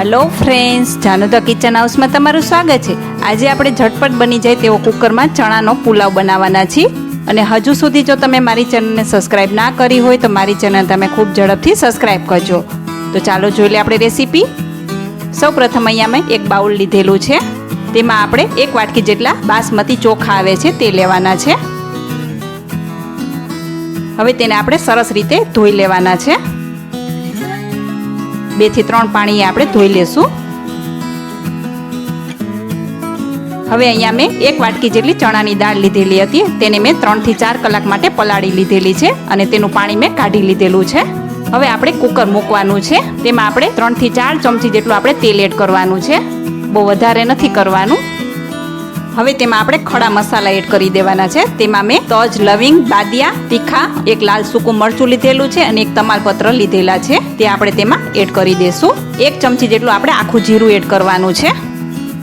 Hello friends, जानू the kitchen house में तमारुं स्वागत है। आज આપણે झटपट बनी जाए तेवो कुकरमां चणानो पुलाव बनाववाना छीए અને हजू सुधी जो तमे मारी चेनलने सब्सक्राइब ना करी होय तो मारी चेनल तमे खूब झड़पथी सब्सक्राइब करजो। तो चालो जोई ले आपणे रेसिपी। सौ प्रथम अहींया मैं एक बाउल लीधेलुं छे, तेमां आपणे एक वाटकी जेटला बासमती चोखा आवे छे ते लेवाना छे। हवे तेने आपणे सरस रीते धोई लेवाना छे। 2 થી 3 पाणी आपणे धोई लेशुं। हवे अहींया मैं एक वाटकी जेटली चणानी दाळ लीधेली हती, तेने मैं 3 થી 4 कलाक माटे पलाળી लीधेली छे अने तेनुं पाणी मैं काढी लीधेलुं छे। हवे आपणे कुकर मूकवानुं छे, तेमां आपणे 3 થી 4 चमची जेटલું आपणे तेल एड करवानुं छे, बहु वधारे नथी करवानुं। हवे तेमां आपणे खड़ा मसाला एड करी देवाना छे। तेमां मैं तज, लविंग, बादिया, तीखा, एक लाल सूकું मरचું લીધેલું છે અને એક તમાલપત્ર લીધેલા છે, તે આપણે તેમાં એડ કરી દેશું। 1 ચમચી જેટલું આપણે આખું જીરું એડ કરવાનું છે।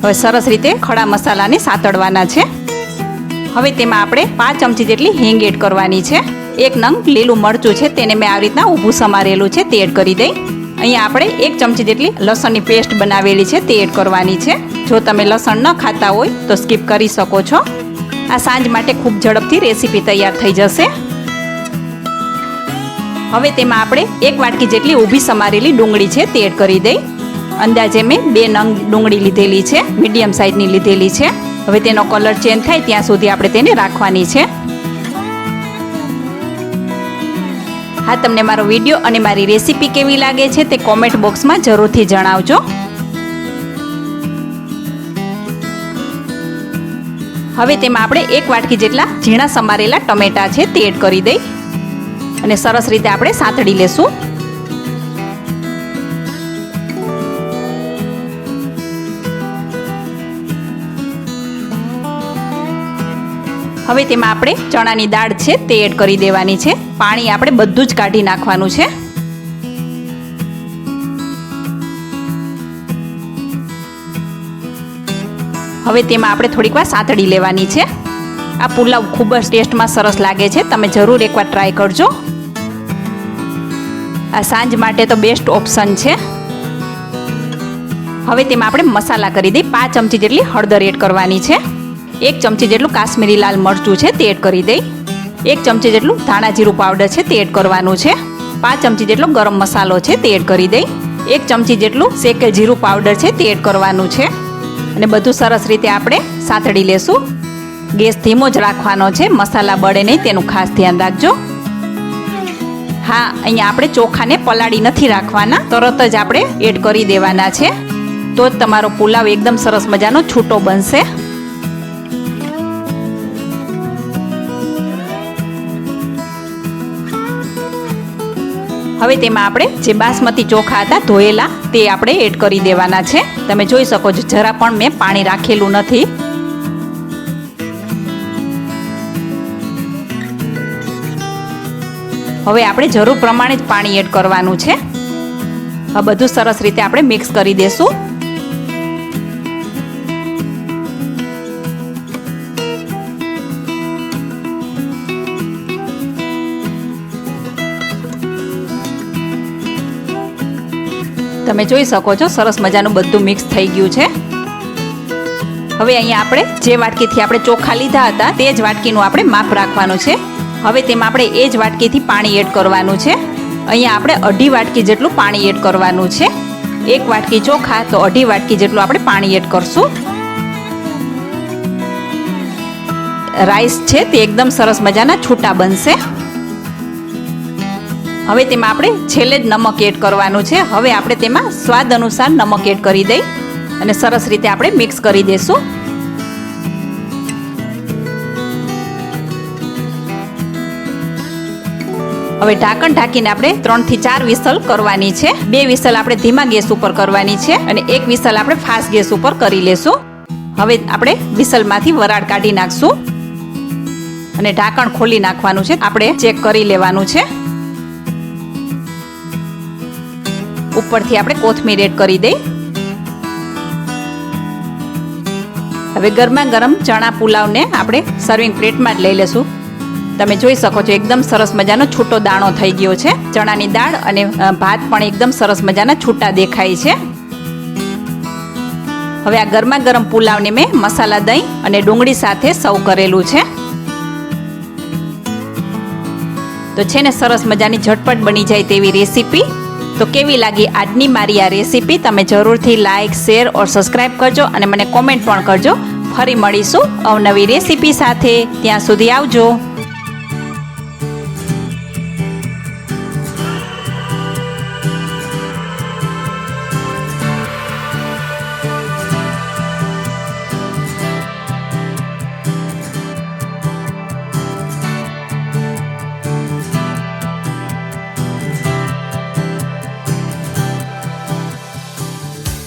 હવે સરસ રીતે ખડા મસાલાને સાતળવાના છે। હવે તેમાં આપણે 5 ચમચી જેટલી હિંગ એડ કરવાની છે। 1 નંગ લીલું મરચું છે, તેને મેં આવી રીતના ઊભું સમારેલું છે, તે એડ કરી દઈ। અહીંયા આપણે 1 ચમચી જેટલી લસણની પેસ્ટ બનાવેલી છે, તે એડ કરવાની છે। જો તમે લસણ ન ખાતા હોય તો સ્કીપ કરી શકો છો। આ સાંજ માટે ખૂબ ઝડપથી રેસીપી તૈયાર થઈ જશે। હવે તેમાં આપણે 1 વાટકી જેટલી ઊભી સમારેલી ડુંગળી છે, તે એડ કરી દઈ। અંદાજે મેં 2 નંગ ડુંગળી લીધેલી છે, મીડિયમ સાઇઝની લીધેલી છે। હવે તેનો કલર ચેન્જ થાય ત્યાં સુધી આપણે તેને રાખવાની છે। હા, તમને મારો વિડીયો અને મારી રેસીપી કેવી લાગે છે તે કોમેન્ટ બોક્સમાં જરૂરથી જણાવજો। હવે તેમાં આપણે 1 વાટકી જેટલા ઝીણા સમારેલા ટમેટા છે, તે એડ કરી દઈ અને સરસ રીતે આપણે સાતળી લેશું। હવે તેમાં આપણે ચણાની દાળ છે, તે એડ કરી દેવાની છે। પાણી આપણે બધું જ કાઢી નાખવાનું છે। હવે તેમાં આપણે થોડીક વાર સાતળી લેવાની છે। આ પુલાવ ખૂબ જ ટેસ્ટમાં સરસ લાગે છે, તમે જરૂર એકવાર ટ્રાય કરજો। આ સાંજ માટે તો બેસ્ટ ઓપ્શન છે। હવે તેમાં આપણે મસાલા કરી દઈ। 5 ચમચી જેટલી હળદર એડ કરવાની છે। 1 ચમચી જેટલું કાશ્મીરી લાલ મરચું છે, તે એડ કરી દઈ। 1 ચમચી જેટલું ધાણા જીરું પાવડર છે, તે એડ કરવાનું છે। 5 ચમચી જેટલો ગરમ મસાલો છે, તે એડ કરી દઈ। 1 ચમચી જેટલું શેકેલ જીરું પાવડર છે, તે એડ કરવાનું છે અને બધું સરસ રીતે આપણે સાતળી લેશું। ગેસ ધીમો જ રાખવાનો છે, મસાલા બળે નહીં તેનું ખાસ ધ્યાન રાખજો। હા, અહીંયા આપણે ચોખાને પલાળી નથી રાખવાના, તરત જ આપણે એડ કરી દેવાના છે, તો જ તમારો પુલાવ એકદમ સરસ મજાનો છૂટો બનશે। હવે તેમાં આપણે જે બાસમતી ચોખા હતા ધોયેલા, તે આપણે એડ કરી દેવાના છે। તમે જોઈ શકો છો, જરા પણ મેં પાણી રાખેલું નથી। હવે આપણે જરૂર પ્રમાણે જ પાણી એડ કરવાનું છે। આ બધું સરસ રીતે આપણે મિક્સ કરી દેશું। તમે જોઈ શકો છો, સરસ મજાનું બધું મિક્સ થઈ ગયું છે। હવે અહીંયા આપણે જે વાટકીથી આપણે ચોખા લીધા હતા તે જ વાટકીનું આપણે માપ રાખવાનું છે। હવે તેમાં આપણે એ જ વાટકીથી પાણી એડ કરવાનું છે। અહીંયા આપણે 1/2 વાટકી જેટલું પાણી એડ કરવાનું છે। 1 વાટકી ચોખા તો 1/2 વાટકી જેટલું આપણે પાણી એડ કરશું। રાઈસ છે તે એકદમ સરસ મજાના છૂટા બનશે। હવે તેમાં આપણે છેલ્લે જ નમક એડ કરવાનું છે। હવે આપણે તેમાં સ્વાદ અનુસાર નમક એડ કરી દઈ અને સરસ રીતે આપણે મિક્સ કરી દેશું। હવે ઢાંકણ ઢાંકીને આપણે 3 થી 4 વિસલ કરવાની છે। 2 વિસલ આપણે ધીમા ગેસ ઉપર કરવાની છે અને 1 વિસલ આપણે ફાસ્ટ ગેસ ઉપર કરી લેશું। હવે આપણે વિસલમાંથી વરાળ કાઢી નાખશું અને ઢાંકણ ખોલી નાખવાનું છે। આપણે ચેક કરી લેવાનું છે। ઉપરથી આપણે કોથમીર એડ કરી દઈ। હવે ગરમા ગરમ ચણા પુલાવને આપણે સર્વિંગ પ્લેટમાં જ લઈ લેશું। તમે જોઈ શકો છો, એકદમ સરસ મજાનો છૂટો દાણો થઈ ગયો છે। ચણાની દાળ અને ભાત પણ એકદમ સરસ મજાના છૂટા દેખાય છે। હવે આ ગરમા ગરમ પુલાવને મેં મસાલા દહીં અને ડુંગળી સાથે સર્વ કરેલું છે. તો છે ને સરસ મજાની ઝટપટ બની જાય તેવી રેસીપી. તો કેવી લાગી આજની મારી આ રેસીપી? તમે જરૂરથી લાઇક, શેર ઓર સબસ્ક્રાઈબ કરજો અને મને કોમેન્ટ પણ કરજો. ફરી મળીશું અવનવી રેસીપી સાથે. ત્યાં સુધી આવજો.